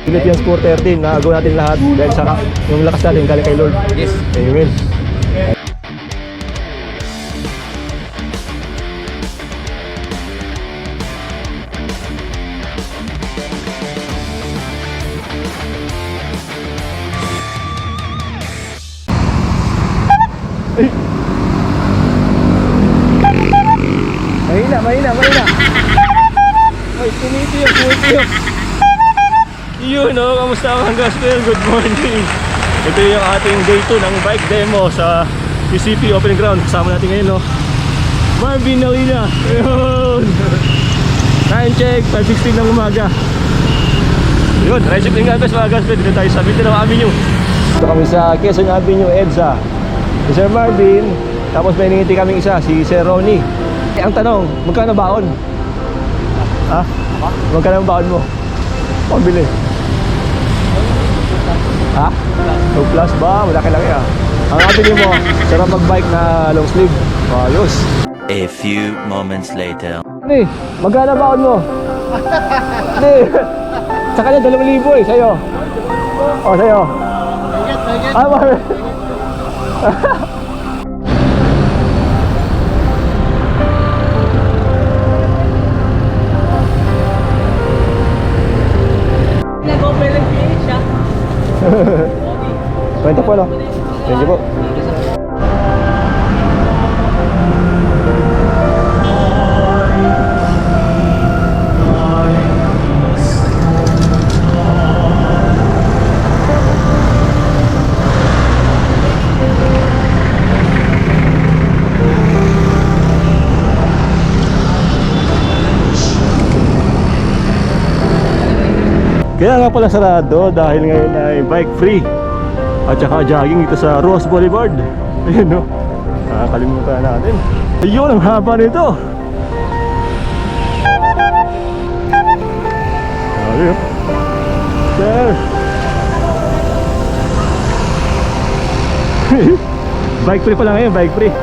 Philippians 413, nagawa natin lahat dahil sa yung lakas natin galing kay Lord. Yes. Amen. Mahina. Ay, tumitiyak. Yun, kamusta mga gospel? Good morning. Ito yung ating day 2 ng bike demo sa PCP Open Ground. Kasama natin ngayon, no? Marvin Nalina. Ayun. Time check, 5:16 ng umaga. Yun, tricycling nga mga gospel. Dito tayo sa Mindanao Avenue. Ito kami sa Quezon Avenue, EDSA. Si Sir Marvin. Tapos may ningiti kaming isa, si Sir Ronnie. Ang tanong, magkano baon? Ha? Magkano ang baon mo? Pabili. Ha? 2 plus ba? Malaki lang yan. Ang abili mo, sarap mag-bike na long sleeve. Ayos. A few moments later. Hindi, magkano baon mo? Hindi. Sa kanya 2,000 eh, sa'yo. O, sa'yo. Ah, Marvin. Kwenta po, no? Thank you po. Kaya nga pala sarado dahil ngayon ay bike free at saka jogging dito sa Ross Boulevard. Ayun, no? Nakakalimutan natin. Ayun, ang haba nito. Ayun. Sir. Bike free pala ngayon, bike free.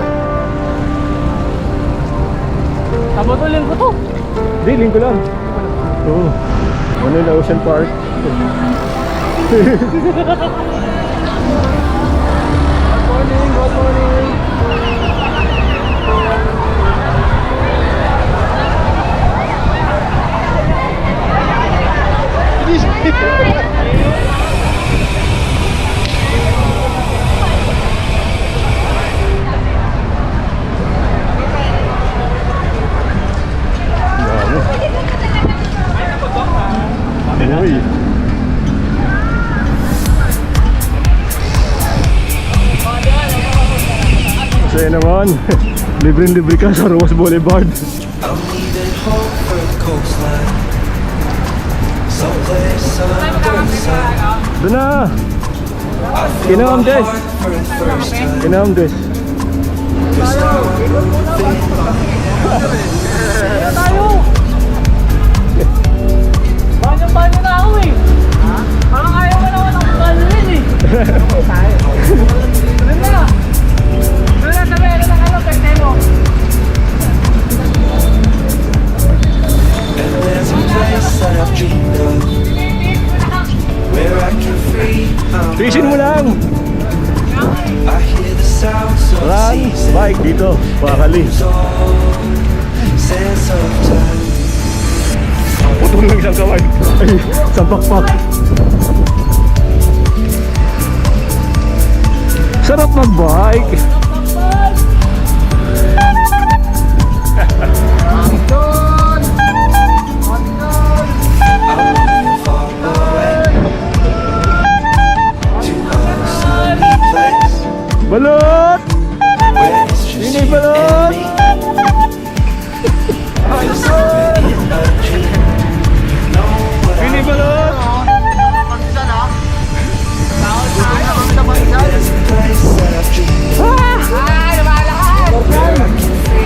Kabutulin ko to. Hindi, linggo lang. Oo. Manila Ocean Park. Good morning. Uy. Saya naman, libre-libre ka sa Ross Boulevard. Doon na! Kinamdes! Tayo! Banyo na ako eh! Parang ayaw ka naman ako banyo rin eh! Doon na! Sabi, ano na ano, pagtemo? And there's a place that I've dreamed of where I can free my Tiisin mo lang! I hear the sounds of Run, seas bike dito, Pakali. sense of time. Putol ng isang kamay. Ay, isang pakpak. Sarap mag-bike. Balot! Ini balot! Ini balot!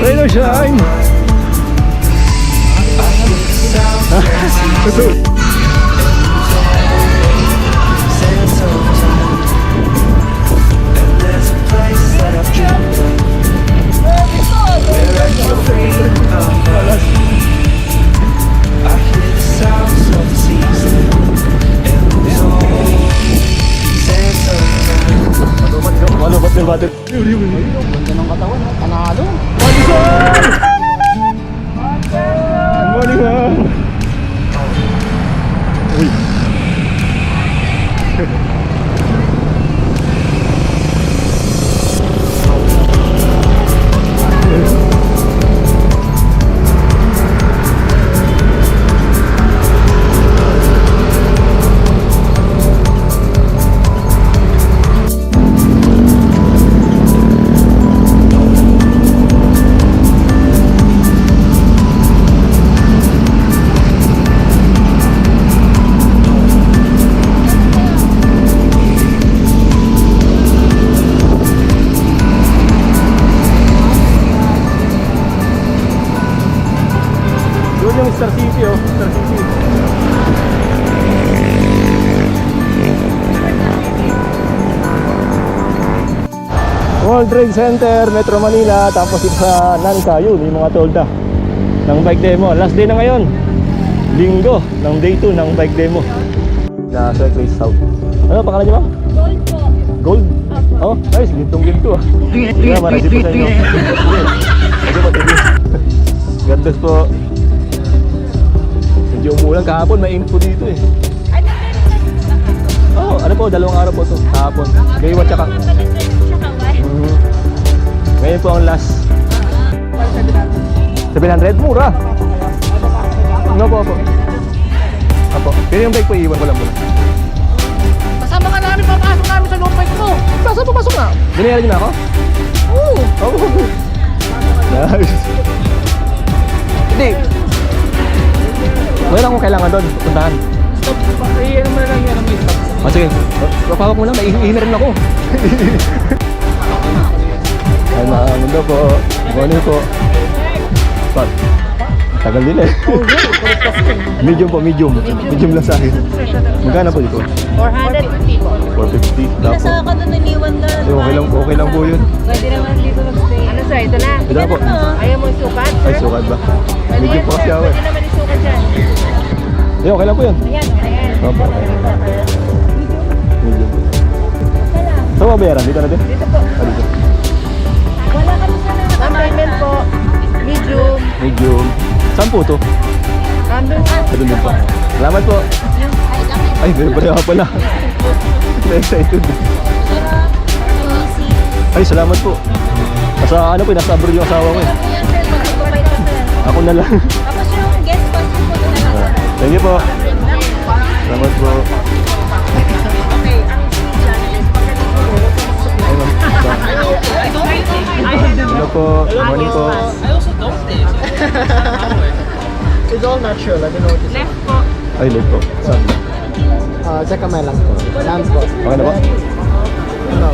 Rain or shine! Sense of time. And there's a place that I've dreamed of where I can free my mind. I hear the sounds of the seas and battery. Ganda ng katawan, panalo. Madison! Good morning, ma'am. Uy. Yun yung Star City, oh. Star City. World Trade Center, Metro Manila. Tapos dito sa Nangka, yun, yung mga tolda ng bike demo. Last day na ngayon, linggo ng day 2 ng bike demo na Circle South. Ano pangalan niyo, ma'am? Gold po. Gold? Oh, nice. Gintong-ginto, ah. Yeah, marasip po sa inyo. Sige po, thank you. God bless po. Medyo umulan kahapon, may info dito eh. Ano ba Oh, ano po, 2 araw po to kahapon. Gaywa tsaka. Ngayon po ang last. 700, mura. Ano po, po. Apo, pero yung bike po iiwan ko lang muna. Kasama ka namin, papasok namin sa loob bike mo. Pasok, papasok na. Binayaran niyo na ako? Oo. Oo. Nice. Hindi. Wala akong kailangan doon, puntahan. Stop. Iyan mo na lang yan ang may stop. O sige, papawak mo lang, naihingi na rin ako. Ay, mundo po. Morning po. Pat. Tagal din eh. Medium po, medium. Medium lang sa akin. Magkano po dito? 450 po. 450. Dapo. Nasa ka doon naniwan ka. Okay lang po yun. Pwede naman dito mag-stay. Ano sir, ito na. Ito na po. Ayaw mo isukat, sir? Ay, sukat ba? Medium po kasi ako eh. Pwede naman isukat dyan. Eh, okay lang po yun. Ayan, ayan. Opo. Medium. Saan mabayaran? Dito na din? Dito po. Ah, dito. Wala ka na sana. Ang payment po, medium, Medium. Saan po to? random. Ito din po. Salamat po. Ay, pareha pala. Na-excited. Ay, salamat po. Nasa ano po, nasa abroad yung asawa ko eh. Ako na lang. Tapos yung guest pass po doon na lang. Thank you po. Salamat po. Ay, ma'am. Hello po. Morning po. It's all natural, I don't know what to say. Ay, late po. Saan? Check kamay lang po. Land po. Okay na po? Ano?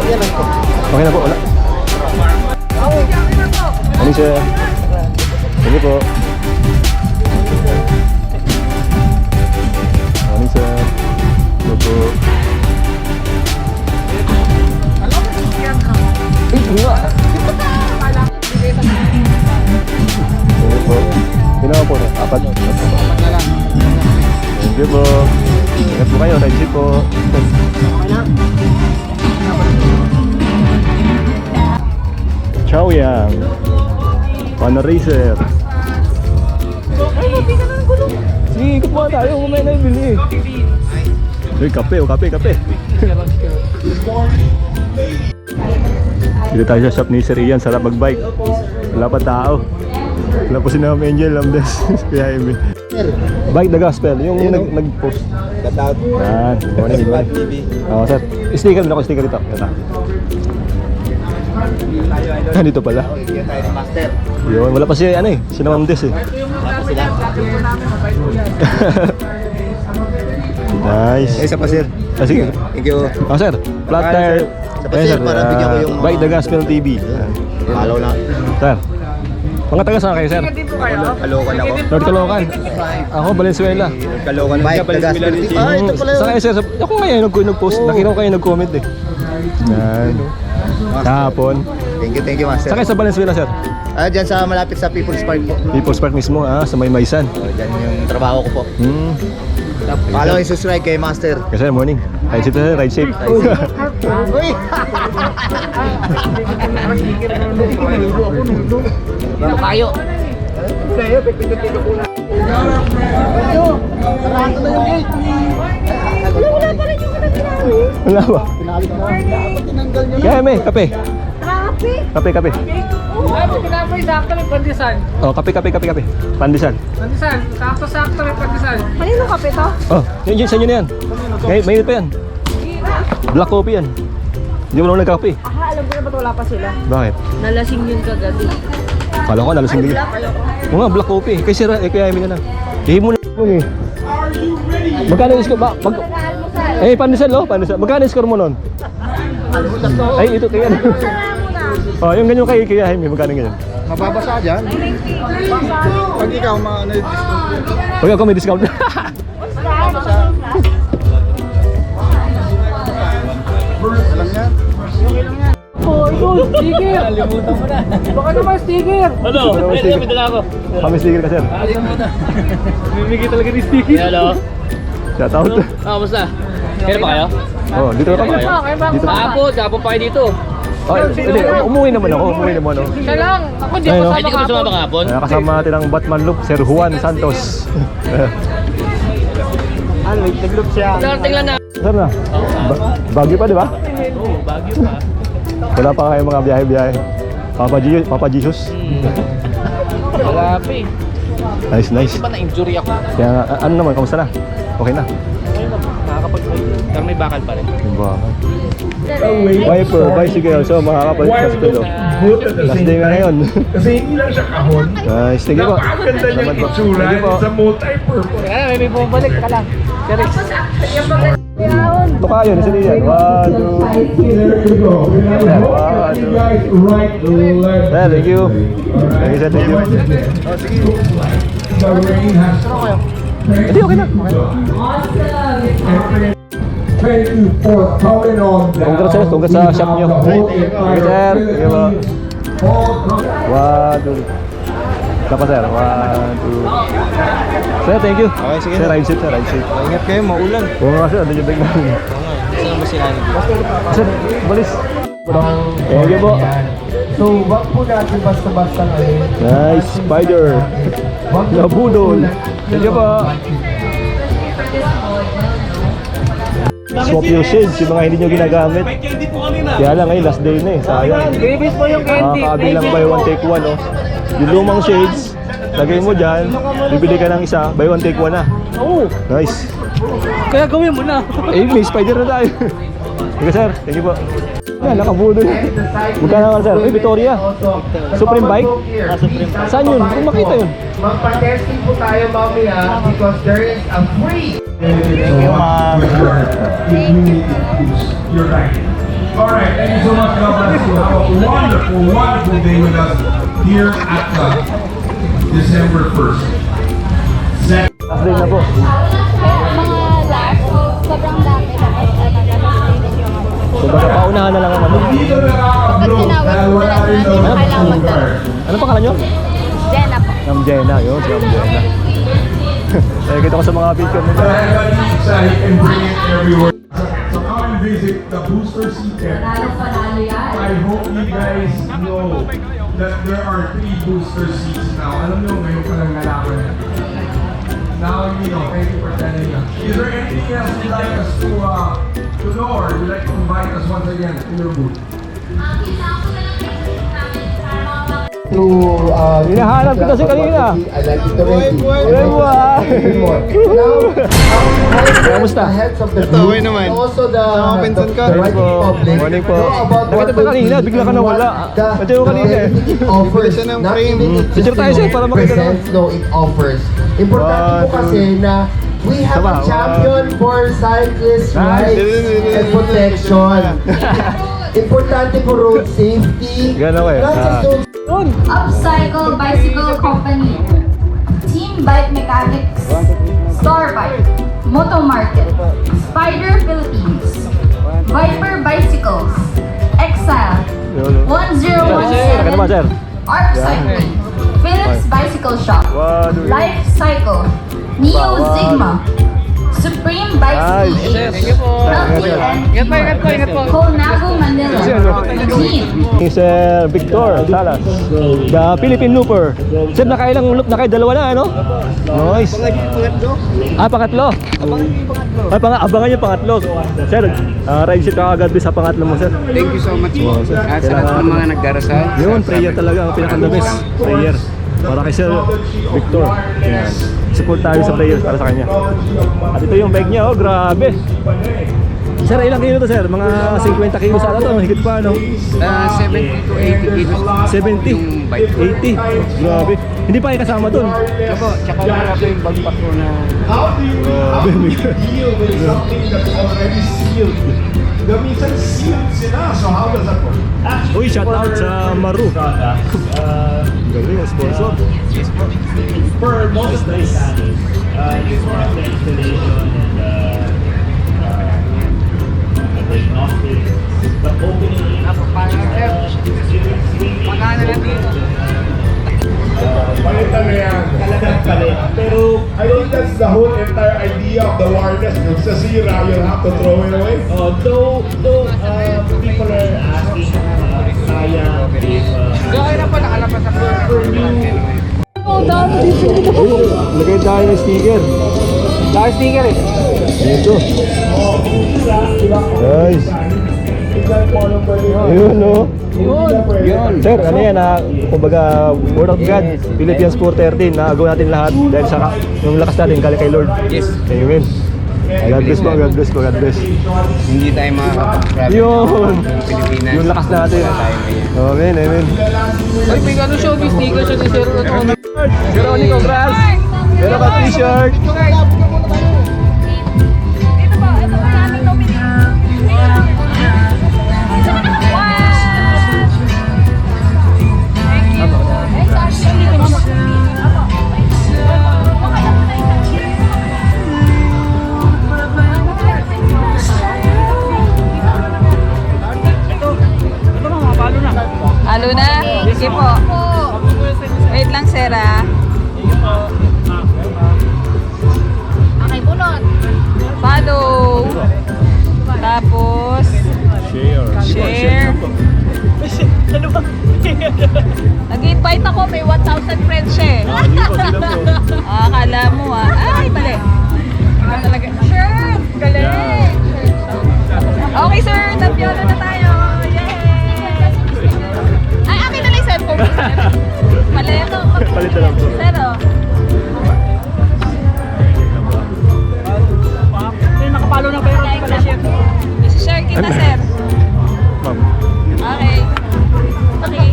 Yan lang po. Okay na po, wala. Morning sir. Thank you po. Morning sir. Hello po. Ay, bunga. Thank you po. Pinawa po na? 4? Na lang. Thank you po. Ingat po kayo, ride safe po. Okay na? Chow Yang. Pana Racer. Ay, hindi ka na ng gulong. Sige, ikot muna tayo. Kumaya na yung bili. Uy, kape, kape. Dito tayo sa shop ni Sir Ian. Sarap mag-bike. Wala pa tao. Wala po si Ma'am Angel, Lamdes. Kaya Amy. Bike the Gospel. Yung nag-post. Shout out. Yan. Morning, good morning. TV. Oo, sir. Sticker din ako, sticker dito. Ito. Dito pala. Kaya tayo ni Master. Yun, wala pa si ano eh. Si Ma'am Des eh. Nice. Isa pa sir. Ah, sige. Thank you. Oh, sir. Flat tire. Isa pa sir, para bigyan ko yung Bike the Gospel TV. Yan. Follow na. Sir. Mga taga saan kayo, sir? Kalokan ako. North Caloocan. Ako, Valenzuela. Kalokan. Bike the Gospel TV. Saan kayo, sir? Ako ngayon nag-post. Nakita ko kayo nag-comment eh. Yan. Kahapon. Thank you Master. Saan kayo sa Valenzuela, sir? Dyan sa malapit sa People's Park po. People's Park mismo, sa Maymaysan. Dyan yung trabaho ko po. Follow and subscribe kay Master. Kasi morning. Ride safe, ride safe. Uy! Kayo. Wala pa rin yung pinapinawi. Wala ba? Kaya may, kape. Happy. Kape. Ay, mo pinapay sakto may pandisan. Oh, kape. Pandisan. Pandisan, sakto may pandisan. Kanino kape to? Oh, yun sa inyo na yan. Ngayon, mainit pa yan. Black coffee yan. Hindi mo naman nagkape. Aha, alam ko na ba't wala pa sila? Bakit? Nalasing yun kagabi. Kala ko nalasing din. Oo nga, black coffee. Kaya sira, kaya amin na lang. Hihi mo na yung eh. Magkano yung score? Pandesal oh, pandesal. Magkano yung score mo nun? Ay, ito kaya. Oh, yung ganyan kay Jaime, magkano ganyan? Mababasa dyan. Pag ikaw Pag ako may discount. alam niya. Oh, ito, sticker. Kalimutan mo na. Baka naman sticker. Ano? May dala ako. Kami sticker ka, sir. Bibigay talaga ni sticker. Hello. Shout out. Kamusta? Kailan pa kayo? Oh, dito na kami. Dito. Hapon pa kayo dito. Oh, hindi, umuwi naman ako. Siya lang. Ako di Ayun, ako oh. Hindi ka ba sumama kahapon? Kasama natin ang Batman Loop, Sir Juan Santos. Nag-loop siya. Darating lang na. Sir na? Bagyo pa, di ba? Oo, Baguio pa. Wala pa kayong mga biyahe-biyahe. Papa Jesus. Wala pa eh. Nice. Ba na-injury ako? Kaya nga, ano naman, kamusta na? Okay na? Nakakapag-ride. Pero may bakal pa rin. Yung bakal. Wiper, bicycle, so makakapalit sa spell. Last day nga ngayon. Kasi hindi lang siya kahon. Nice, thank you po. Napakaganda niyang Salamat po. itsura. Thank you po. It's a multi-purpose. Kaya may bumabalik ka lang. Ito kayo, nasa yan. 1, 2. There you go. We have a whole you guys right, left. Thank you. Thank you, sir. Thank you. The rain has Hindi, okay na. Thank you for coming on down. Congrats, sir. Congrats sa shop niyo. Thank you, sir. Thank you po. 1, 2. Tapa, sir. 1, 2. Sir, thank you. Okay, sige Sir, na. ride safe, sir. Ride safe. Ingat kayo, maulan. Oo nga, sir. Ano yung bag namin? Saan ba sila? Sir, balis. Thank you po. So, wag po natin basta-basta ngayon. Nice. Spider. Nabudol. Thank you po. Swap your shades, yung mga hindi nyo ginagamit. Kaya lang ngayon, last day na eh. Sayang. Babies po yung candy. Makakabilang buy one take one, oh. Yung lumang shades, lagay mo dyan, bibili ka ng isa, buy one take one na. Oo. Nice. Kaya gawin mo na. Eh, may spider na tayo. Thank you, sir. Thank you po. Yan, nakabudol. Magkano ka, sir? Uy, Victoria. Supreme bike? Saan yun? Kung makita yun. Magpa-testing po tayo mamaya because there is a free. Thank you, ma'am. You're right. All right, thank you so much. God bless you. Have a wonderful, wonderful day with us here at December 1st. Last day na po. Mga last, sobrang dami. So, baka paunahan na lang ang ano. Dito nakaka-upload dahil wala rin daw na phone card. Ano pangalan nyo? Jenna po. Ma'am Jenna, yun, si Ma'am Jenna. Eh, kita ko sa mga picture nito. Everybody excited and bring it everywhere. So come and visit the Booster Seat Tent. I hope you guys know that there are 3 booster seats now. Alam nyo, ngayon pa lang nalaman na. Now you know, thank you for telling us. Is there anything else you'd like us to know or would you like to invite us once again to your booth? Hinahanap kita si kanina. I like it already. Buhay! Kamusta? Ito, okay naman. Also the pinsan ka? the right public Morning po. know about Nakita what ka kanina, bigla ka nawala. Nandiyan ko kanina eh. offers. Siya ng Not frame. even it Picture tayo, sir, para makita naman. presents, no, it offers. Importante po kasi na we have a Sama, champion for cyclist Nice. rights and protection. Importante po road safety. Gano'n eh. Not just road Upcycle Bicycle Company, Team Bike Mechanics, Star Bike, Moto Market, Spider Philippines, Viper Bicycles, Exile, Taka naman, sir. 1017, Arc Cycling, Philips Bicycle Shop, One, two, Life Cycle, Neo Sigma, Nice. Thank you po. Ingat po. Colnago, Manila. Team. Sir Victor Salas, the Philippine Looper. Sir, nakailang loop na kayo? Dalawa na, ano? Nice. Pangatlo. Abangan yung pangatlo. Sir, ride shit ka agad sa pangatlo mo, sir. Thank you so much po. At sa lahat ng mga nagdarasal. Yun, prayer talaga ang pinaka-the-best. Prayer. Para kay Sir Victor. Yan. Support tayo sa prayers para sa kanya. At ito yung bike niya, oh, grabe. Sir, ilang kilo to, sir? Mga 50 kilos ata to, higit pa, no? 70 to 80 kilos. 70, Yung bike. 80. Grabe. Hindi pa kayo kasama dun. Tsaka marami yung bagpak ko na How do you deal with something that's already sealed? Gamitan sealed sila, so how does that work? Uy, shout out sa Maru. Galing ang sponsor. For most mechanics, it's more of the installation and the diagnostics, the opening. Magkano lang dito? Palitan na yan. Pero I think that's the whole entire idea of the wireless. Kung sasira, you'll have to throw it away. though people are asking sayang if Okay na po, nakalabas ako. Lagay tayo ng sticker. Dahil sticker eh. Dito. Nice. Ayun, no? Yun. Sir, ano yan, kumbaga, word of God, Philippians 4:13, naagaw natin lahat dahil sa yung lakas natin galing kay Lord. Yes. Amen. God bless po, God bless po, God bless. hindi tayo makakapag-travel. Yun. Pilipinas. Yung lakas natin. Amen, amen. Ay, may gano'n siya, may sticker siya ni Sir Ronnie. Sir Ronnie, congrats! Meron ka t-shirt. Ito po, yung aming nominee. Halo na? Sige po. Wait lang, sir, ah. Okay, bunot. Follow. Tapos, share. Ano ba? Nag-invite ako, may 1,000 friends siya eh. Akala mo ah. Ay, mali. Ano talaga? Shirt! Galing! Okay, sir. Tapiolo na tayo. Yay! Ay, akin na lang yung cellphone. Mali ito. Palit na lang po. Sir, oh. Nakapalo na ba yun? Share kita, sir. Ma'am. Okay. Okay.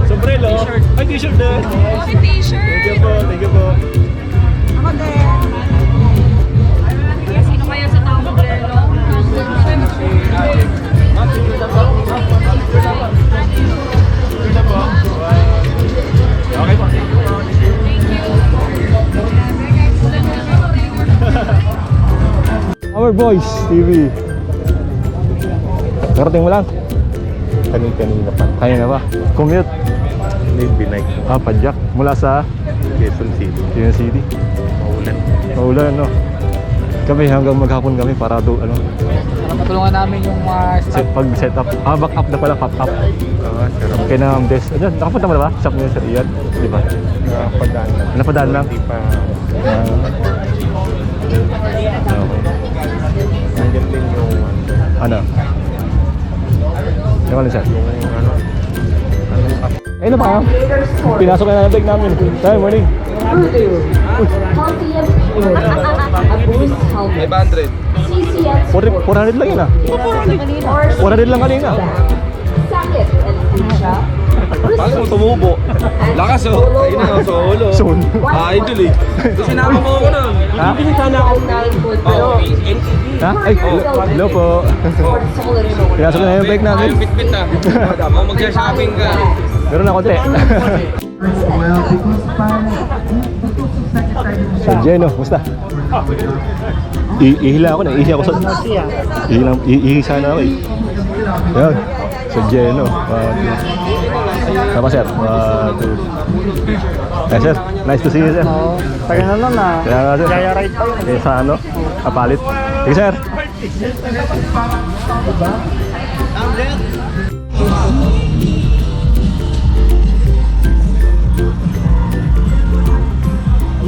Sombrero. Ay, t-shirt na. Okay, t-shirt. Thank you po, thank you po. Ako din. Sino kaya sa taong maglelo? Okay po. Our Boys TV. Karating mo lang? Kanina pa. Kanina ba? Commute? May binike ko. Padjak. Mula sa Quezon City. Quezon City. Maulan. Maulan, no? Kami hanggang maghapon kami para ano, Matulungan namin yung mga staff. pag-set up. Back up na pala, pop up. Sarap. Kaya na Des. Ano, nakapunta mo na ba? Shop niya sa Ian, di ba? Padaan lang. Napadaan lang? Hindi pa. Okay. Nandiyan din yung Ano? Yung ano siya? ano. Ayun na pa, ha? Pinasok na ng bag namin. Tayo, morning. Healthy a boost helmet. 500. CCX 400 lang yun, ah. 400 lang kanina. Sakit and Fuchsia. Bakit mo tumubo? Lakas oh. Ayun na, sa ulo. Soon. Idol eh. Sinama mo ako nun. Ha? Ha? Ay, hello po. Pinasok na yung bag namin. Bit-bit ah. Ako magsha-shopping ka. Meron na konti. So, Jeno, musta? Ihila ako na, ihi ako sa... Ihi sana ako eh. Yan, so Jeno. Tama sir. 1, 2. Sir. Nice to see you sir. Tayo na lang na. Kaya nga sir. Kaya right pa yun. Sa ano? Kapalit. Sige sir.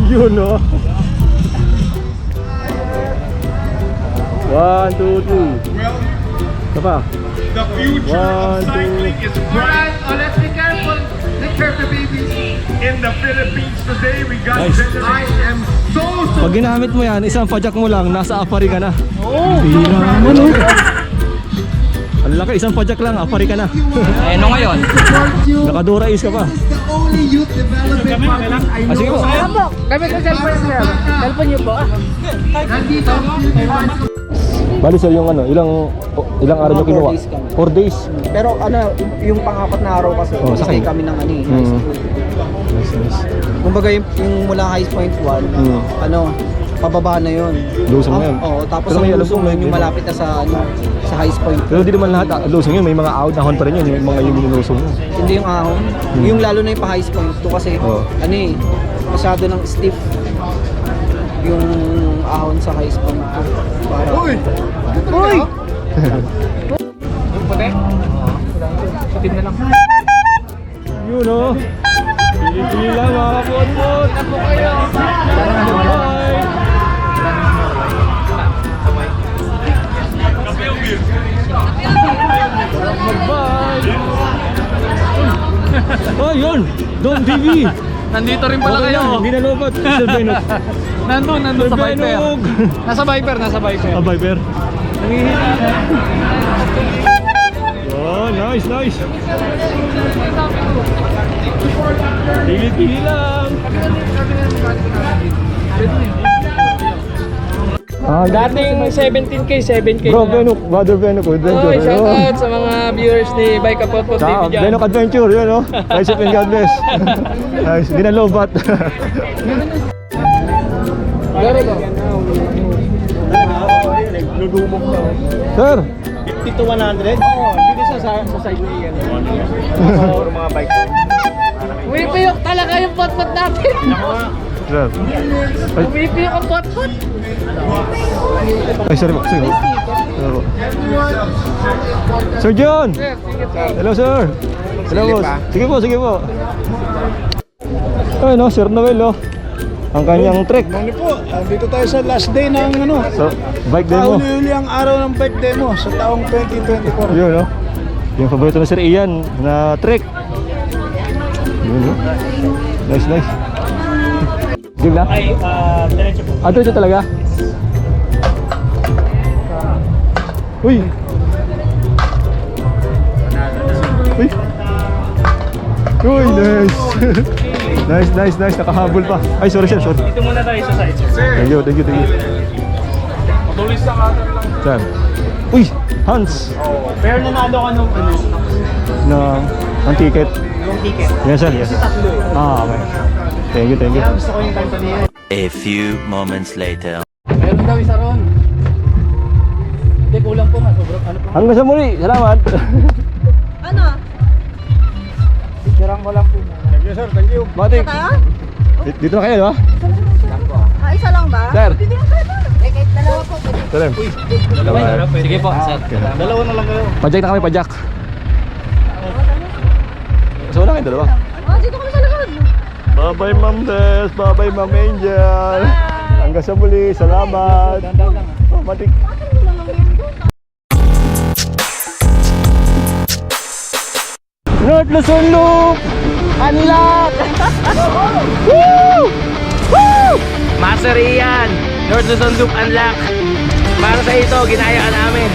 Yun no. 1, 2, 3. Ito pa. The future of 1, 2. cycling is bright. Let's be careful. Take care of the babies. In the Philippines today, we got Nice. I am so Pag ginamit mo yan, isang padjak mo lang, nasa Afari ka na. Ang laki, isang padjak lang, Afari ka na. Eh, no ngayon? Nakadura is ka pa. Ah, sige po. Kami sa cellphone sir. Cellphone niyo po. Bali sir, yung ano, ilang araw nyo kinuha? 4 days. Pero ano, yung pang-apat na araw kasi, Oh, sakay. stay kami ng ano eh. Mm. Nice, nice. Kumbaga yung mula High Point 1, ano, pababa na yun. Lusong na yun. Oo, tapos Pero ang may alam lusong ko, may- yun, yung malapit na sa, ano, sa High Point. Pero di naman lahat lusong yun, may mga out na hon pa rin yun, yung mga yung lusong mo. Hindi yung ahon. Yung lalo na yung pa-High Point 2 kasi, Oo. ano eh, masyado ng stiff yung ahon sa High Point 2. Para, Uy! Uy! Yung puti? Putin na lang. Yun o. Pili-pili lang mga kapot-pot. Ako kayo! Bye! Bye! Oh, yun! Don TV! Nandito rin pala Okay kayo. lang, hindi na lupat. Sir Benok. Nandun sa Viper. Benok! Nasa Viper. Ah, Viper. Oh, nice, nice. Pili-pili lang. Dating 17K, 7K Bro, Benok, brother Benok, adventure. Oy, shoutout sa mga viewers ni Bike Kapot TV Sa dyan. Benok Adventure, yun o. Nice and God bless. Nice, hindi na lobat. Pero to. Sir, 50 to 100? Oo, dito sa side ni yan. Or mga bike. Umipiyok talaga yung pot-pot natin. sir. Ay, Umipiyok ang pot-pot. ay sorry po, sorry po. Sir John! Hello sir! Hello boss. Sige po, sige po. Ay no, Sir Noel oh. Ang kanyang trek. Ano po, dito tayo sa last day ng ano. So, bike demo. Huli-huli ang araw ng bike demo sa taong 2024. Yun no. Yung paborito na Sir Ian na trek. Yun no. Nice, nice. Game na? Ay, diretso po. Ito talaga? Uy! Uy! Uy, nice! Nice, nice, nice. Nakahabol pa. Ay, sorry sir, sorry. Dito muna tayo sa side, sir. Thank you, thank you, thank you. Tulis na cutter lang. Sir. Uy! Hans! Pero nanalo ka nung ano? Ang ticket. Yung ticket. Yes sir, yes sir. Ah, okay. Thank you, thank you. Gusto ko yung kanta niya. A few moments later. Meron daw isa ron. Hindi, kulang po nga. Sobrang ano po. Hanggang sa muli. Salamat. Ano? Picturean ko lang po. Thank you, sir. Thank you. Matik. Dito na kayo, di ba? Isa lang ba? Sir. Kahit dalawa po. Sir. Sige po, sir. Dalawa na lang kayo. Pajak na kami, pajak. So wala kayo dalawa. Dito kami sa likod. Bye-bye Ma'am Des. Bye-bye Ma'am Angel. Hanggang sa muli. Salamat. Oh, matik. North Luzon Loop! Unlock! Woo! Woo! Master Ian, North Luzon Loop Unlock. Para sa ito, ginaya namin.